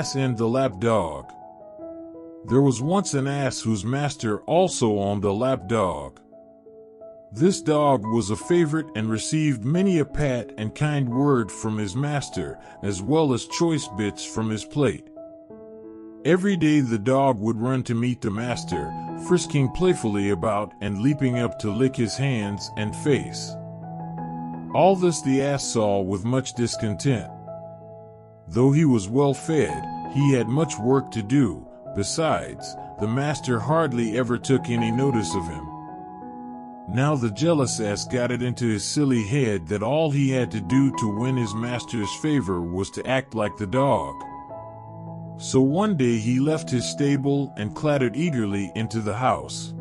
Ass and the Lap Dog. There was once an ass whose master also owned a lap dog. This dog was a favorite and received many a pat and kind word from his master, as well as choice bits from his plate. Every day the dog would run to meet the master, frisking playfully about and leaping up to lick his hands and face. All this the ass saw with much discontent. Though he was well fed, he had much work to do. Besides, the master hardly ever took any notice of him. Now the jealous ass got it into his silly head that all he had to do to win his master's favor was to act like the dog. So one day he left his stable and clattered eagerly into the house.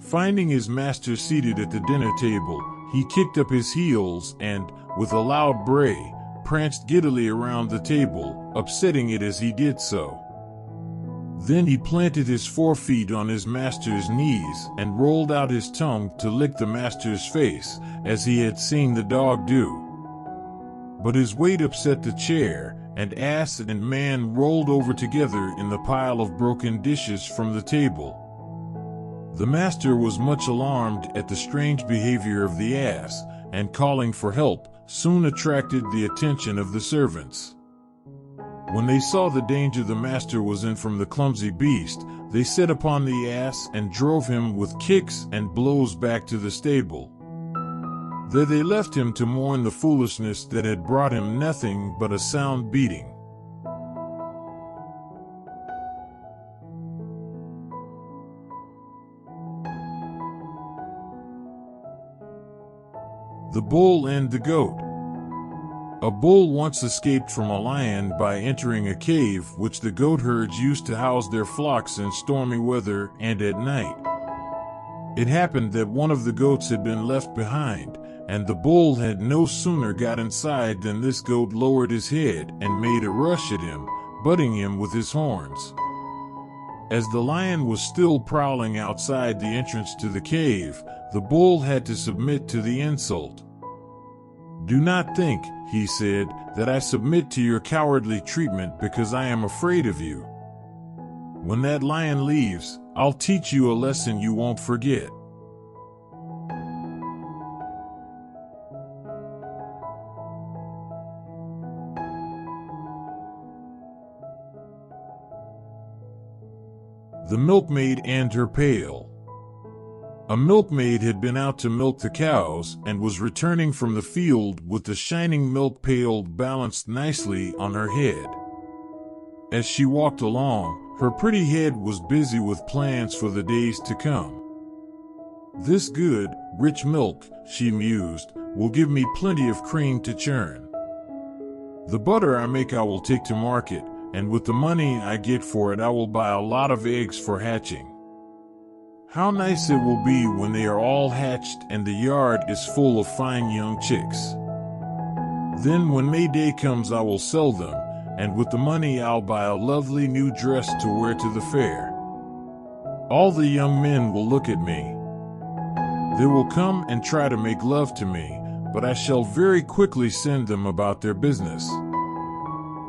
Finding his master seated at the dinner table, he kicked up his heels and, with a loud bray, pranced giddily around the table, upsetting it as he did so. Then he planted his forefeet on his master's knees and rolled out his tongue to lick the master's face, as he had seen the dog do. But his weight upset the chair, and ass and man rolled over together in the pile of broken dishes from the table. The master was much alarmed at the strange behavior of the ass, and calling for help, soon attracted the attention of the servants. When they saw the danger the master was in from the clumsy beast, they set upon the ass and drove him with kicks and blows back to the stable. There they left him to mourn the foolishness that had brought him nothing but a sound beating. The Bull and the Goat. A bull once escaped from a lion by entering a cave which the goat herds used to house their flocks in stormy weather and at night. It happened that one of the goats had been left behind, and the bull had no sooner got inside than this goat lowered his head and made a rush at him, butting him with his horns. As the lion was still prowling outside the entrance to the cave, the bull had to submit to the insult. "Do not think," he said, "that I submit to your cowardly treatment because I am afraid of you. When that lion leaves, I'll teach you a lesson you won't forget." The Milkmaid and Her Pail. A milkmaid had been out to milk the cows and was returning from the field with the shining milk pail balanced nicely on her head. As she walked along, her pretty head was busy with plans for the days to come. "This good, rich milk," she mused, "will give me plenty of cream to churn. The butter I make I will take to market, and with the money I get for it I will buy a lot of eggs for hatching. How nice it will be when they are all hatched and the yard is full of fine young chicks. Then when May Day comes I will sell them, and with the money I'll buy a lovely new dress to wear to the fair. All the young men will look at me. They will come and try to make love to me, but I shall very quickly send them about their business."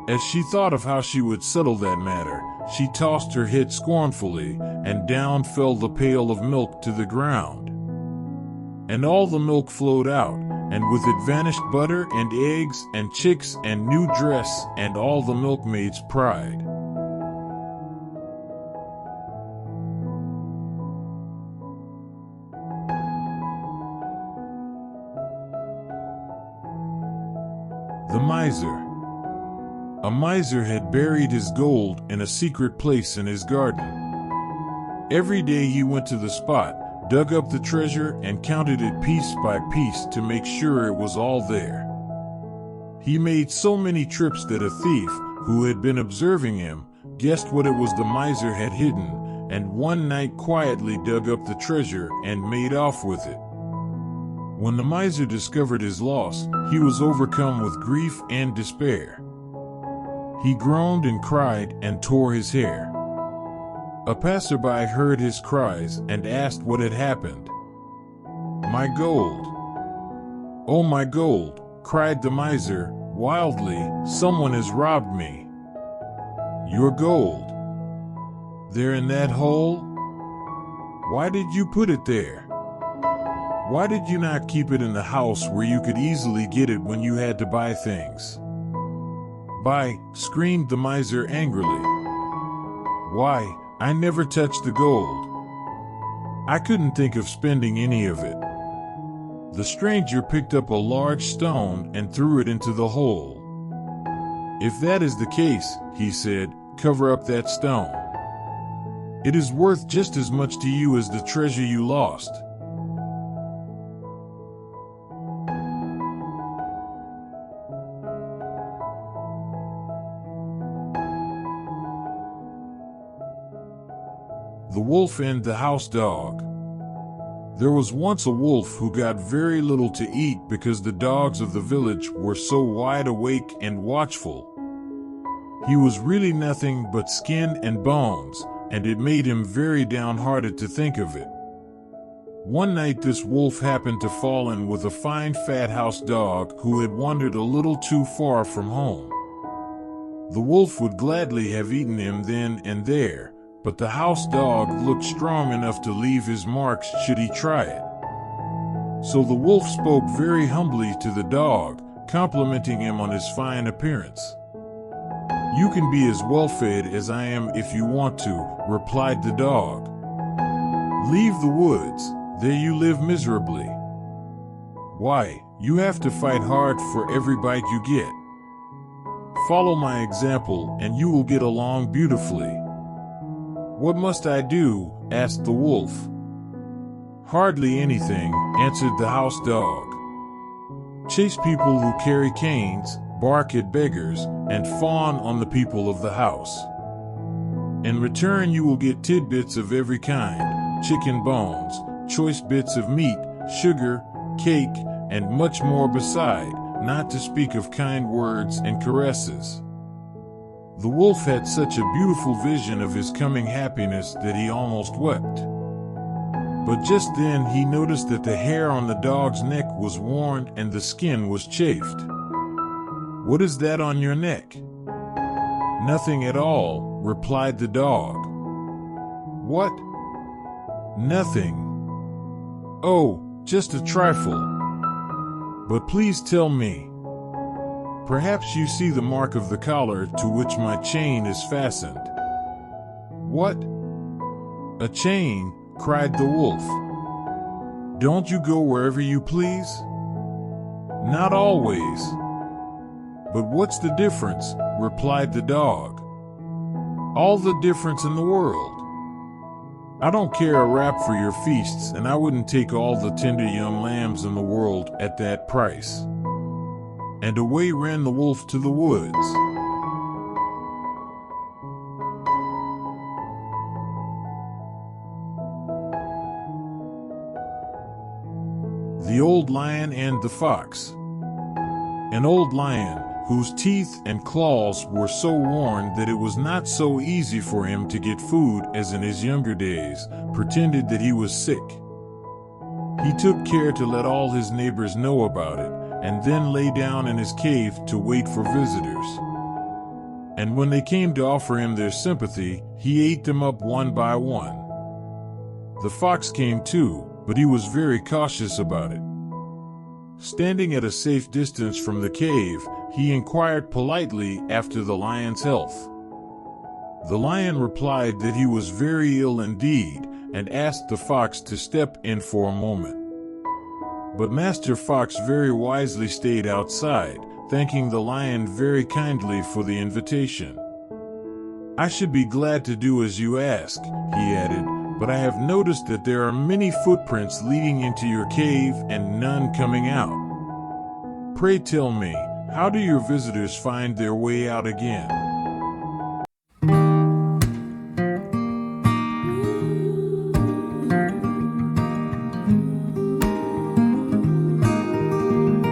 As she thought of how she would settle that matter, she tossed her head scornfully, and down fell the pail of milk to the ground. And all the milk flowed out, and with it vanished butter and eggs and chicks and new dress and all the milkmaid's pride. The Miser. A miser had buried his gold in a secret place in his garden. Every day he went to the spot, dug up the treasure and counted it piece by piece to make sure it was all there. He made so many trips that a thief, who had been observing him, guessed what it was the miser had hidden, and one night quietly dug up the treasure and made off with it. When the miser discovered his loss, he was overcome with grief and despair. He groaned and cried and tore his hair. A passerby heard his cries and asked what had happened. "My gold! Oh, my gold!" cried the miser wildly. "Someone has robbed me." Your gold. There in that hole? Why did you put it there? Why did you not keep it in the house where you could easily get it when you had to buy things? Buy, screamed the miser angrily. Why, I never touched the gold. I couldn't think of spending any of it. The stranger picked up a large stone and threw it into the hole. If that is the case, he said, cover up that stone. It is worth just as much to you as the treasure you lost. The Wolf and the House Dog. There was once a wolf who got very little to eat because the dogs of the village were so wide awake and watchful. He was really nothing but skin and bones, and it made him very downhearted to think of it. One night this wolf happened to fall in with a fine fat house dog who had wandered a little too far from home. The wolf would gladly have eaten him then and there, but the house dog looked strong enough to leave his marks should he try it. So the wolf spoke very humbly to the dog, complimenting him on his fine appearance. You can be as well fed as I am if you want to, replied the dog. Leave the woods, there you live miserably. Why, you have to fight hard for every bite you get. Follow my example and you will get along beautifully. What must I do? Asked the wolf. Hardly anything, answered the house dog. Chase people who carry canes, bark at beggars, and fawn on the people of the house. In return you will get tidbits of every kind, chicken bones, choice bits of meat, sugar, cake, and much more beside, not to speak of kind words and caresses. The wolf had such a beautiful vision of his coming happiness that he almost wept. But just then he noticed that the hair on the dog's neck was worn and the skin was chafed. What is that on your neck? Nothing at all, replied the dog. What? Nothing. Oh, just a trifle. But please tell me. Perhaps you see the mark of the collar to which my chain is fastened. What? A chain? Cried the wolf. Don't you go wherever you please? Not always. But what's the difference? Replied the dog. All the difference in the world. I don't care a rap for your feasts, and I wouldn't take all the tender young lambs in the world at that price. And away ran the wolf to the woods. The Old Lion and the Fox. An old lion, whose teeth and claws were so worn that it was not so easy for him to get food as in his younger days, pretended that he was sick. He took care to let all his neighbors know about it, and then lay down in his cave to wait for visitors. And when they came to offer him their sympathy, he ate them up one by one. The fox came too, but he was very cautious about it. Standing at a safe distance from the cave, he inquired politely after the lion's health. The lion replied that he was very ill indeed, and asked the fox to step in for a moment. But Master Fox very wisely stayed outside, thanking the lion very kindly for the invitation. I should be glad to do as you ask, he added, but I have noticed that there are many footprints leading into your cave and none coming out. Pray tell me, how do your visitors find their way out again?